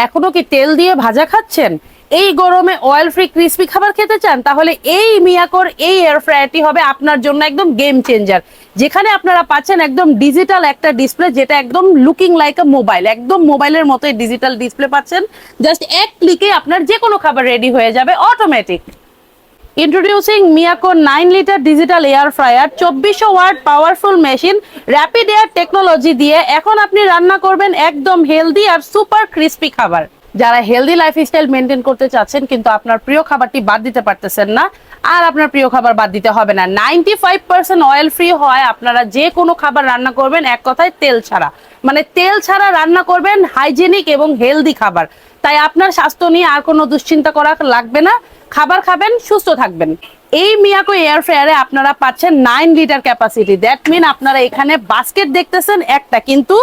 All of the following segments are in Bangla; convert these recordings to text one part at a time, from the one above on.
এখনো কি তেল দিয়ে ভাজা খাচ্ছেন? এই গরমে অয়েল ফ্রি ক্রিস্পি খাবার খেতে চান? তাহলে এই মিয়াকোর এই এয়ার ফ্রায়ারটি হবে আপনার জন্য একদম গেম চেঞ্জার। যেখানে আপনারা পাচ্ছেন একদম ডিজিটাল একটা ডিসপ্লে, যেটা একদম লুকিং লাইক আ মোবাইল, একদম মোবাইলের মতোই ডিজিটাল ডিসপ্লে পাচ্ছেন। জাস্ট এক ক্লিকে আপনার যে কোনো খাবার রেডি হয়ে যাবে automatic. Introducing Miyako 9 litre digital air fryer, 2400 watt powerful machine, rapid air technology দিয়ে এখন আপনি রান্না করবেন একদম হেলদি আর সুপার ক্রিস্পি খাবার। যারা হেলদি লাইফস্টাইল মেনটেন করতে চাচ্ছেন কিন্তু আপনার প্রিয় খাবারটি বাদ দিতে পারতেছেন না, আর আপনার প্রিয় খাবার বাদ দিতে হবে না। 95% অয়েল ফ্রি হয় আপনারা যে কোনো খাবার রান্না করবেন, এক কথায় তেল ছাড়া, মানে তেল ছাড়া রান্না করবেন, হাইজেনিক এবং হেলদি খাবার। তাই আপনার স্বাস্থ্য নিয়ে আর কোনো দুশ্চিন্তা করা লাগবে না, খাবার খাবেন, সুস্থ থাকবেন। এই মিয়াকো এয়ার ফ্রায়ারে আপনারা পাচ্ছেন 9 লিটার ক্যাপাসিটি। দ্যাট মিন আপনারা এখানে বাস্কেট দেখতেছেন একটা, কিন্তু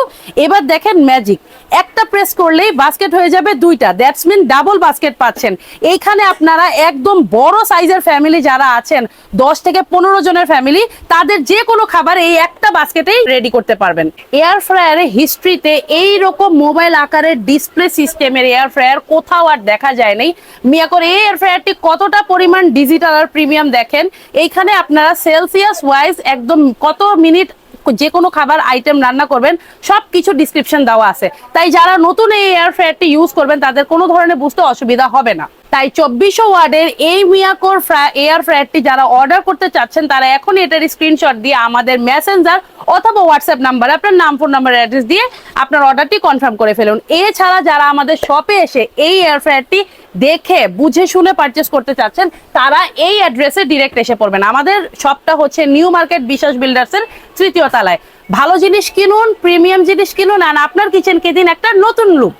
এবার দেখেন ম্যাজিক, একটা প্রেস করলেই বাস্কেট হয়ে যাবে দুইটা। দ্যাটস মিন ডাবল বাস্কেট পাচ্ছেন। এইখানে আপনারা একদম বড় সাইজের ফ্যামিলি যারা আছেন, 10 থেকে 15 জনের ফ্যামিলি, তাদের যে কোনো খাবার এই একটা বাস্কেটেই রেডি করতে পারবেন। এয়ার ফ্রায়ারে হিস্ট্রিতে এই রকম মোবাইল আকারের ডিসপ্লে সিস্টেমের এয়ার ফ্রায়ার কোথাও আর দেখা যায় নাই। মিয়াকোর এই এয়ার ফ্রায়ারটি কতটা পরিমাণ ডিজিটাল আর প্রিমিয়াম দেখেন। এইখানে আপনারা সেলসিয়াস ওয়াইজ একদম কত মিনিট যে কোনো খাবার আইটেম রান্না করবেন সবকিছু ডিসক্রিপশন দেওয়া আছে। তাই যারা নতুন এই এয়ার ফ্রায়ারটি ইউজ করবেন তাদের কোনো ধরনের বুঝতে অসুবিধা হবে না। তাই 2400 ওয়াটের এই মিয়াকোর এয়ার ফ্রায়ারটি যারা অর্ডার করতে চাচ্ছেন তারা এখনই এটার স্ক্রিনশট দিয়ে আমাদের মেসেঞ্জার অথবা হোয়াটসঅ্যাপ নাম্বারে আপনার নাম, ফোন নাম্বার, অ্যাড্রেস দিয়ে আপনার অর্ডারটি কনফার্ম করে ফেলুন। এছাড়া যারা আমাদের শপে এসে এই এয়ার ফ্রায়ারটি দেখে বুঝে শুনে পারচেস করতে চাচ্ছেন তারা এই অ্যাড্রেসে ডিরেক্ট এসে পড়বেন। আমাদের শপটা হচ্ছে নিউ মার্কেট বিশ্বাস বিল্ডার্সের 3য় তলায়। ভালো জিনিস কিনুন, প্রিমিয়াম জিনিস কিনুন, আর আপনার কিচেনকে দিন একটা নতুন লুক।